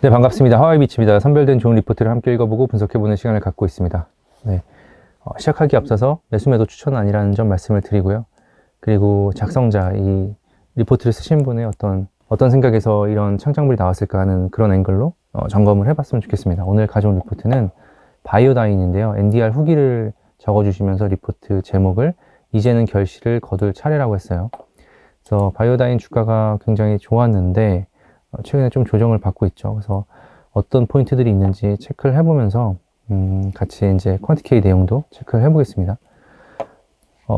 네, 반갑습니다. 하와이비치입니다. 선별된 좋은 리포트를 함께 읽어보고 분석해보는 시간을 갖고 있습니다. 네, 시작하기 앞서서 매수매도 추천은 아니라는 점 말씀을 드리고요. 그리고 작성자, 이 리포트를 쓰신 분의 어떤 생각에서 이런 창작물이 나왔을까 하는 그런 앵글로 점검을 해봤으면 좋겠습니다. 오늘 가져온 리포트는 바이오다인인데요. NDR 후기를 적어주시면서 리포트 제목을 이제는 결실을 거둘 차례라고 했어요. 그래서 바이오다인 주가가 굉장히 좋았는데 최근에 좀 조정을 받고 있죠. 그래서 어떤 포인트들이 있는지 체크를 해보면서 같이 이제 퀀티케이 내용도 체크를 해보겠습니다.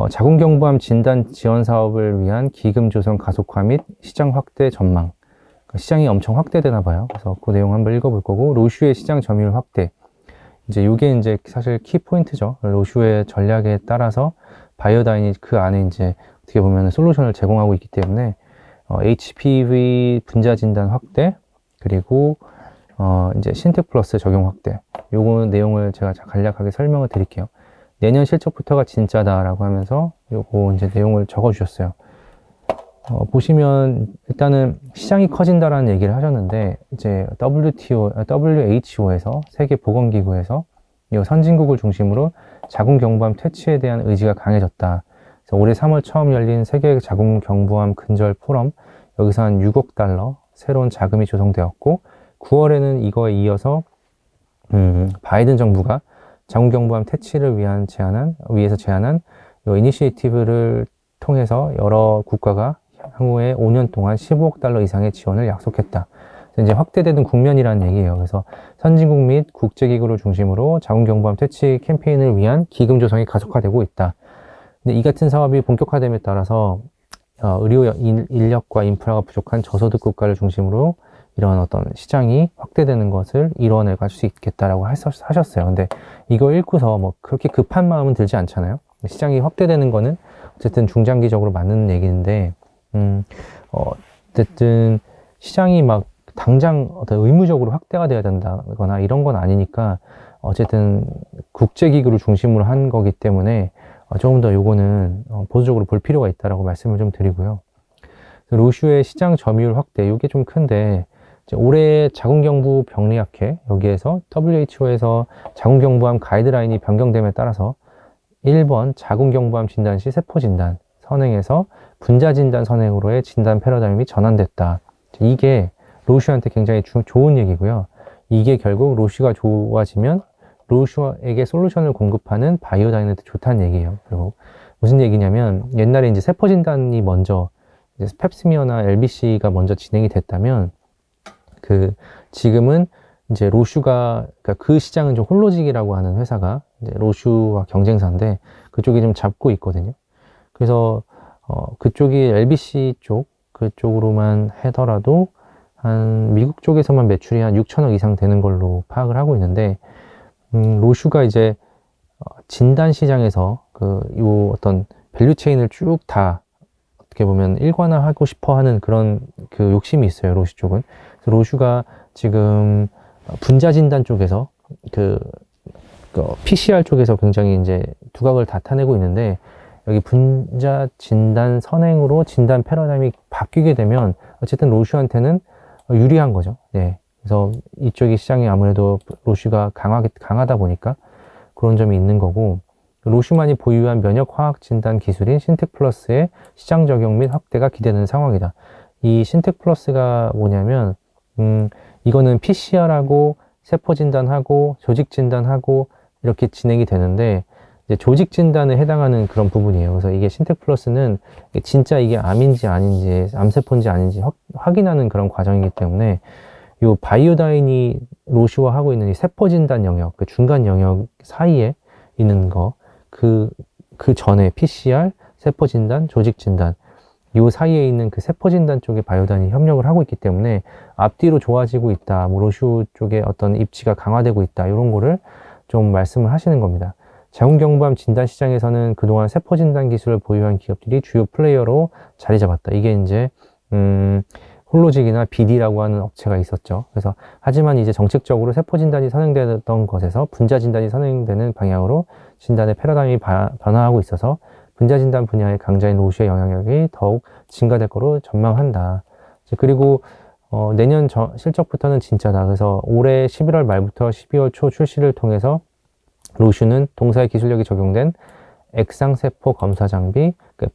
자궁경부암 진단 지원 사업을 위한 기금 조성 가속화 및 시장 확대 전망. 그러니까 시장이 엄청 확대되나 봐요. 그래서 그 내용 한번 읽어볼 거고, 로슈의 시장 점유율 확대. 이제 이게 이제 사실 키 포인트죠. 로슈의 전략에 따라서 바이오다인이 그 안에 이제 어떻게 보면 솔루션을 제공하고 있기 때문에 HPV 분자 진단 확대, 그리고 이제 신텍 플러스 적용 확대. 요거 내용을 제가 간략하게 설명을 드릴게요. 내년 실적부터가 진짜다라고 하면서 요거 이제 내용을 적어 주셨어요. 보시면 일단은 시장이 커진다라는 얘기를 하셨는데, 이제 WHO에서 세계보건기구에서 이 선진국을 중심으로 자궁경부암 퇴치에 대한 의지가 강해졌다. 그래서 올해 3월 처음 열린 세계 자궁경부암 근절 포럼, 여기서 한 6억 달러 새로운 자금이 조성되었고, 9월에는 이거에 이어서 바이든 정부가 자궁경부암 퇴치를 위해서 제안한 이 이니시에이티브를 통해서 여러 국가가 향후에 5년 동안 15억 달러 이상의 지원을 약속했다. 이제 확대되는 국면이라는 얘기예요. 그래서 선진국 및 국제기구를 중심으로 자궁경부암 퇴치 캠페인을 위한 기금 조성이 가속화되고 있다. 근데 이 같은 사업이 본격화됨에 따라서 의료 인력과 인프라가 부족한 저소득 국가를 중심으로 이런 어떤 시장이 확대되는 것을 이뤄내 갈 수 있겠다라고 하셨어요. 근데 이거 읽고서 뭐 그렇게 급한 마음은 들지 않잖아요. 시장이 확대되는 거는 어쨌든 중장기적으로 맞는 얘기인데, 어쨌든 시장이 막 당장 어떤 의무적으로 확대가 돼야 된다거나 이런 건 아니니까, 어쨌든 국제기구를 중심으로 한 거기 때문에 조금 더 요거는 보수적으로 볼 필요가 있다라고 말씀을 좀 드리고요. 로슈의 시장 점유율 확대, 이게 좀 큰데, 올해 자궁경부 병리학회, 여기에서 WHO에서 자궁경부암 가이드라인이 변경됨에 따라서 1번 자궁경부암 진단 시 세포진단 선행에서 분자진단 선행으로의 진단 패러다임이 전환됐다. 이게 로슈한테 굉장히 좋은 얘기고요. 이게 결국 로슈가 좋아지면 로슈에게 솔루션을 공급하는 바이오다인한테 좋다는 얘기예요. 그리고 무슨 얘기냐면, 옛날에 이제 세포진단이 먼저 이제 펩스미어나 LBC가 먼저 진행이 됐다면, 지금은 이제 로슈가, 그러니까 그 시장은 좀 홀로직이라고 하는 회사가 이제 로슈와 경쟁사인데 그쪽이 좀 잡고 있거든요. 그래서 그쪽이 LBC 그쪽으로만 하더라도 한 미국 쪽에서만 매출이 한 6천억 이상 되는 걸로 파악을 하고 있는데, 로슈가 이제 진단 시장에서 요 어떤 밸류 체인을 쭉 다 어떻게 보면 일관화하고 싶어 하는 그런 욕심이 있어요, 로슈 쪽은. 그래서 로슈가 지금 분자 진단 쪽에서 PCR 쪽에서 굉장히 이제 두각을 다 타내고 있는데, 여기 분자 진단 선행으로 진단 패러다임이 바뀌게 되면 어쨌든 로슈한테는 유리한 거죠. 네. 그래서 이쪽이 시장이 아무래도 로슈가 강하다 보니까 그런 점이 있는 거고, 로슈만이 보유한 면역 화학 진단 기술인 신텍 플러스의 시장 적용 및 확대가 기대되는 상황이다. 이 신텍 플러스가 뭐냐면, 이거는 PCR하고 세포 진단하고 조직 진단하고 이렇게 진행이 되는데, 이제 조직 진단에 해당하는 그런 부분이에요. 그래서 이게 신텍 플러스는 진짜 이게 암인지 아닌지, 암세포인지 아닌지 확인하는 그런 과정이기 때문에, 요 바이오다인이 로슈와 하고 있는 이 세포 진단 영역, 그 중간 영역 사이에 있는 거, 그 전에 PCR, 세포 진단, 조직 진단, 요 사이에 있는 그 세포 진단 쪽에 바이오다인이 협력을 하고 있기 때문에 앞뒤로 좋아지고 있다, 뭐 로슈 쪽에 어떤 입지가 강화되고 있다, 이런 거를 좀 말씀을 하시는 겁니다. 자궁경부암 진단 시장에서는 그동안 세포 진단 기술을 보유한 기업들이 주요 플레이어로 자리 잡았다. 이게 이제 홀로직이나 BD라고 하는 업체가 있었죠. 그래서 하지만 이제 정책적으로 세포 진단이 선행되던 것에서 분자 진단이 선행되는 방향으로 진단의 패러다임이 변화하고 있어서 분자 진단 분야의 강자인 로슈의 영향력이 더욱 증가될 거로 전망한다. 그리고 내년 실적부터는 진짜다. 그래서 올해 11월 말부터 12월 초 출시를 통해서 로슈는 동사의 기술력이 적용된 액상세포 검사 장비, 그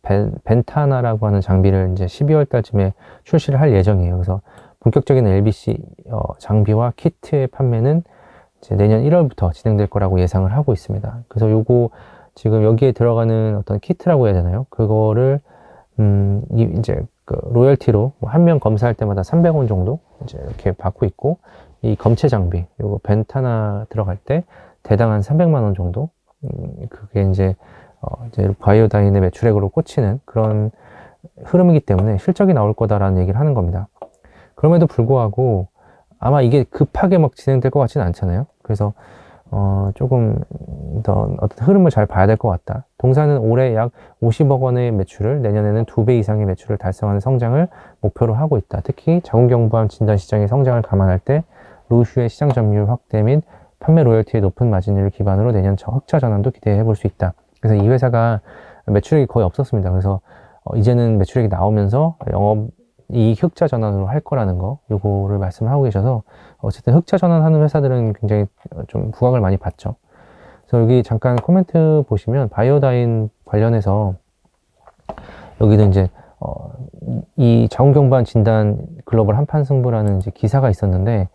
벤타나라고 하는 장비를 이제 12월 달쯤에 출시를 할 예정이에요. 그래서 본격적인 LBC 장비와 키트의 판매는 이제 내년 1월부터 진행될 거라고 예상을 하고 있습니다. 그래서 요거 지금 여기에 들어가는 어떤 키트라고 해야 되나요? 그거를 이제 그 로열티로 한 명 검사할 때마다 300원 정도 이제 이렇게 받고 있고, 이 검체 장비 요거 벤타나 들어갈 때 대당 한 300만 원 정도, 그게 이제 바이오다인의 매출액으로 꽂히는 그런 흐름이기 때문에 실적이 나올 거다라는 얘기를 하는 겁니다. 그럼에도 불구하고 아마 이게 급하게 막 진행될 것 같지는 않잖아요. 그래서 조금 더 어떤 흐름을 잘 봐야 될 것 같다. 동사는 올해 약 50억 원의 매출을, 내년에는 2배 이상의 매출을 달성하는 성장을 목표로 하고 있다. 특히 자궁경부암 진단 시장의 성장을 감안할 때 로슈의 시장 점유율 확대 및 판매 로열티의 높은 마진율을 기반으로 내년 흑자 전환도 기대해 볼 수 있다. 그래서 이 회사가 매출액이 거의 없었습니다. 그래서 이제는 매출액이 나오면서 이 흑자 전환으로 할 거라는 거, 요거를 말씀을 하고 계셔서 어쨌든 흑자 전환하는 회사들은 굉장히 좀 부각을 많이 받죠. 그래서 여기 잠깐 코멘트 보시면 바이오다인 관련해서 여기는 이제 이 자궁경부암 진단 글로벌 한판 승부라는 이제 기사가 있었는데,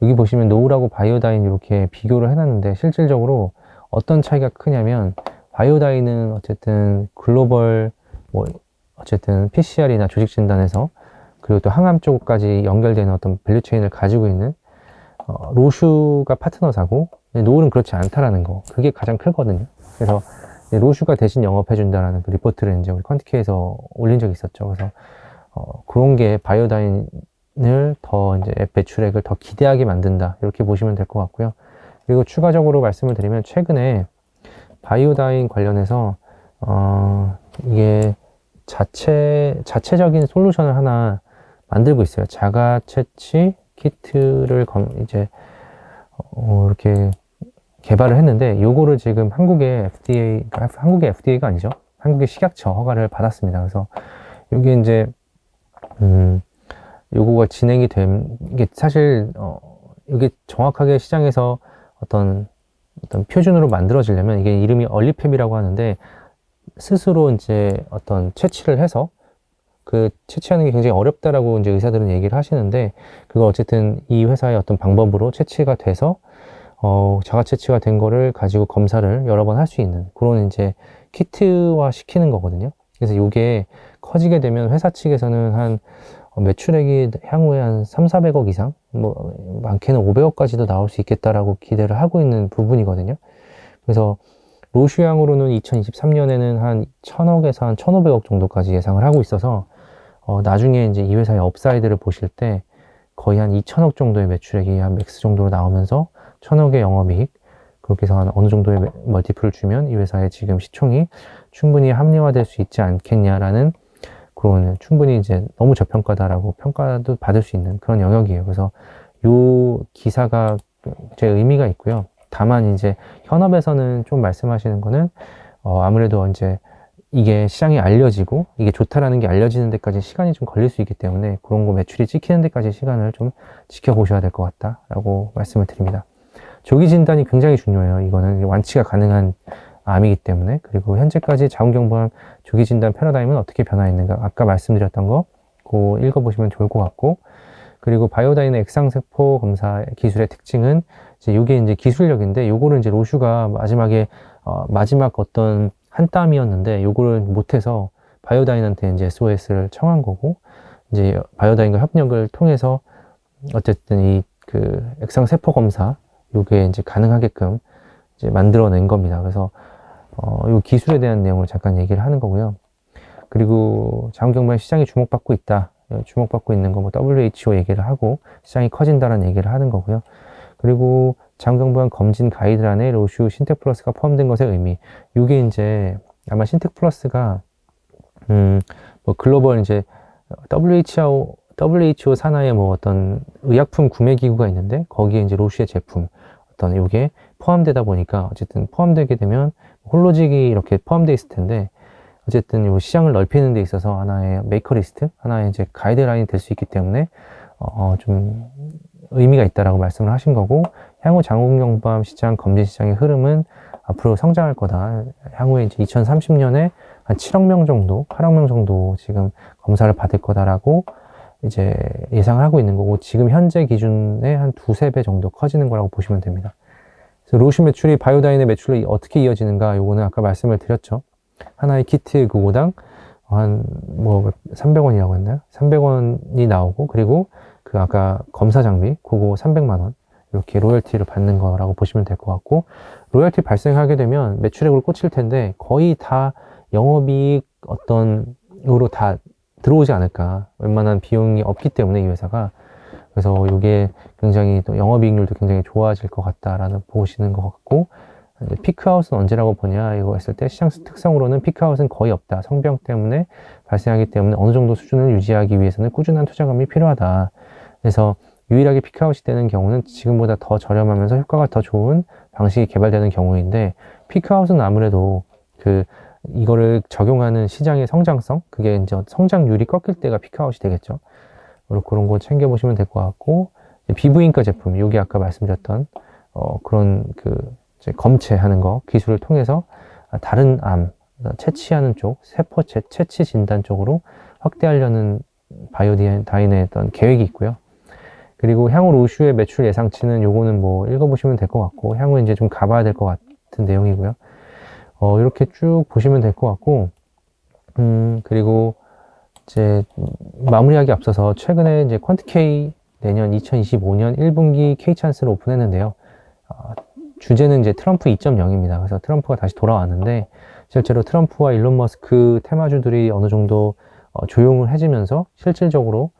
여기 보시면 노후라고 바이오다인 이렇게 비교를 해놨는데 실질적으로 어떤 차이가 크냐면, 바이오다인은 어쨌든 글로벌 어쨌든 PCR이나 조직 진단에서 그리고 또 항암 쪽까지 연결되는 어떤 밸류체인을 가지고 있는 로슈가 파트너사고, 노을은 그렇지 않다라는 거, 그게 가장 크거든요. 그래서 로슈가 대신 영업해준다라는 그 리포트를 이제 우리 퀀티키에서 올린 적이 있었죠. 그래서 그런 게 바이오다인을 더 이제 앱 매출액을 더 기대하게 만든다, 이렇게 보시면 될 것 같고요. 그리고 추가적으로 말씀을 드리면, 최근에 바이오다인 관련해서 이게 자체적인 솔루션을 하나 만들고 있어요. 자가 채취 키트를 이제 이렇게 개발을 했는데, 요거를 지금 한국의 FDA가 아니죠. 한국의 식약처 허가를 받았습니다. 그래서 이게 이제 요거가 진행이 이게 사실 이게 정확하게 시장에서 어떤 표준으로 만들어지려면, 이게 이름이 얼리펩이라고 하는데, 스스로 이제 어떤 채취를 해서 그 채취하는 게 굉장히 어렵다라고 이제 의사들은 얘기를 하시는데, 그거 어쨌든 이 회사의 어떤 방법으로 채취가 돼서 자가 채취가 된 거를 가지고 검사를 여러 번 할 수 있는 그런 이제 키트화 시키는 거거든요. 그래서 이게 커지게 되면 회사 측에서는 한 매출액이 향후에 한 3,400억 이상, 뭐 많게는 500억까지도 나올 수 있겠다라고 기대를 하고 있는 부분이거든요. 그래서 로슈향으로는 2023년에는 한 1,000억에서 한 1,500억 정도까지 예상을 하고 있어서 나중에 이제 이 회사의 업사이드를 보실 때 거의 한 2,000억 정도의 매출액이 한 맥스 정도로 나오면서 1,000억의 영업이익, 그렇게 해서 한 어느 정도의 멀티플을 주면 이 회사의 지금 시총이 충분히 합리화될 수 있지 않겠냐라는 그런, 충분히 이제 너무 저평가다라고 평가도 받을 수 있는 그런 영역이에요. 그래서 요 기사가 제 의미가 있고요. 다만 이제 현업에서는 좀 말씀하시는 거는 아무래도 이제 이게 시장에 알려지고 이게 좋다라는 게 알려지는 데까지 시간이 좀 걸릴 수 있기 때문에, 그런 거 매출이 찍히는 데까지 시간을 좀 지켜보셔야 될 것 같다라고 말씀을 드립니다. 조기 진단이 굉장히 중요해요. 이거는 완치가 가능한 암이기 때문에. 그리고 현재까지 자궁경부암 조기 진단 패러다임은 어떻게 변화했는가, 아까 말씀드렸던 거 그거 읽어보시면 좋을 것 같고, 그리고 바이오다인의 액상세포 검사 기술의 특징은 이게 이제 기술력인데, 요거를 이제 로슈가 마지막에 마지막 어떤 한 땀이었는데 요거를 못해서 바이오다인한테 이제 SOS를 청한 거고, 이제 바이오다인과 협력을 통해서 어쨌든 이 그 액상세포 검사 요게 이제 가능하게끔 이제 만들어낸 겁니다. 그래서 요 기술에 대한 내용을 잠깐 얘기를 하는 거고요. 그리고 자궁경부암 시장이 주목받고 있다, 주목받고 있는 거 뭐 WHO 얘기를 하고 시장이 커진다라는 얘기를 하는 거고요. 그리고 자궁경부암 검진 가이드란에 로슈 신텍 플러스가 포함된 것의 의미, 이게 이제 아마 신텍 플러스가 뭐 글로벌 이제 WHO 산하의 뭐 어떤 의약품 구매 기구가 있는데, 거기에 이제 로슈의 제품 어떤 요게 포함되다 보니까, 어쨌든 포함되게 되면 홀로직이 이렇게 포함되어 있을 텐데, 어쨌든 요 시장을 넓히는 데 있어서 하나의 메이커 리스트, 하나의 이제 가이드라인이 될 수 있기 때문에 좀 의미가 있다라고 말씀을 하신 거고, 향후 장국영밤 시장, 검진 시장의 흐름은 앞으로 성장할 거다. 향후에 이제 2030년에 한 7억 명 정도, 8억 명 정도 지금 검사를 받을 거다라고 이제 예상을 하고 있는 거고, 지금 현재 기준에 한 두세 배 정도 커지는 거라고 보시면 됩니다. 그래서 로슈 매출이 바이오다인의 매출로 어떻게 이어지는가, 요거는 아까 말씀을 드렸죠. 하나의 키트 그거당 한 뭐 300원이라고 했나요? 300원이 나오고, 그리고 그 아까 검사 장비 그거 300만 원 이렇게 로열티를 받는 거라고 보시면 될 것 같고, 로열티 발생하게 되면 매출액으로 꽂힐 텐데 거의 다 영업이익 어떤으로 다 들어오지 않을까. 웬만한 비용이 없기 때문에 이 회사가. 그래서 이게 굉장히 또 영업이익률도 굉장히 좋아질 것 같다라는 보시는 것 같고, 피크아웃은 언제라고 보냐 이거 했을 때 시장 특성으로는 피크아웃은 거의 없다. 성병 때문에 발생하기 때문에 어느 정도 수준을 유지하기 위해서는 꾸준한 투자감이 필요하다. 그래서 유일하게 피크아웃이 되는 경우는 지금보다 더 저렴하면서 효과가 더 좋은 방식이 개발되는 경우인데, 피크아웃은 아무래도 이거를 적용하는 시장의 성장성, 그게 이제 성장률이 꺾일 때가 피크아웃이 되겠죠. 그런 거 챙겨보시면 될 것 같고, 피부인과 제품, 여기 아까 말씀드렸던 그런 이제 검체하는 거 기술을 통해서 다른 암 채취하는 쪽, 세포 채취 진단 쪽으로 확대하려는 바이오다인의 어떤 계획이 있고요. 그리고 향후 로슈의 매출 예상치는 요거는 뭐 읽어보시면 될 것 같고, 향후 이제 좀 가봐야 될 것 같은 내용이고요. 이렇게 쭉 보시면 될 것 같고, 그리고 이제 마무리하기 앞서서 최근에 이제 퀀트K 내년 2025년 1분기 K찬스를 오픈했는데요. 주제는 이제 트럼프 2.0입니다. 그래서 트럼프가 다시 돌아왔는데, 실제로 트럼프와 일론 머스크 테마주들이 어느 정도 조용을 해지면서 실질적으로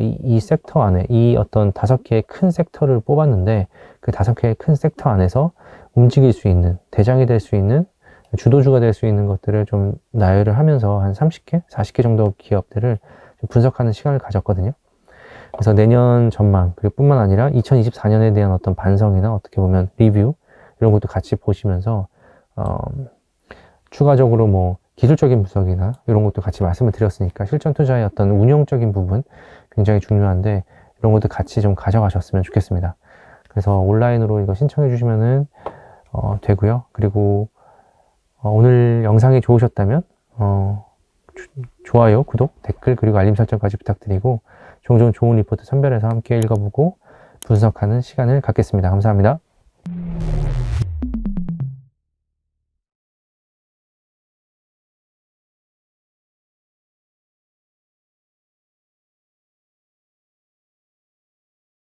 이 섹터 안에 이 어떤 5개의 큰 섹터를 뽑았는데, 그 5개의 큰 섹터 안에서 움직일 수 있는, 대장이 될 수 있는, 주도주가 될 수 있는 것들을 좀 나열을 하면서 한 30개, 40개 정도 기업들을 좀 분석하는 시간을 가졌거든요. 그래서 내년 전망, 그리고 뿐만 아니라 2024년에 대한 어떤 반성이나 어떻게 보면 리뷰, 이런 것도 같이 보시면서, 추가적으로 뭐 기술적인 분석이나 이런 것도 같이 말씀을 드렸으니까 실전 투자의 어떤 운용적인 부분 굉장히 중요한데, 이런 것도 같이 좀 가져가셨으면 좋겠습니다. 그래서 온라인으로 이거 신청해 주시면은 되고요. 그리고 오늘 영상이 좋으셨다면 좋아요, 구독, 댓글, 그리고 알림 설정까지 부탁드리고, 종종 좋은 리포트 선별해서 함께 읽어보고 분석하는 시간을 갖겠습니다. 감사합니다.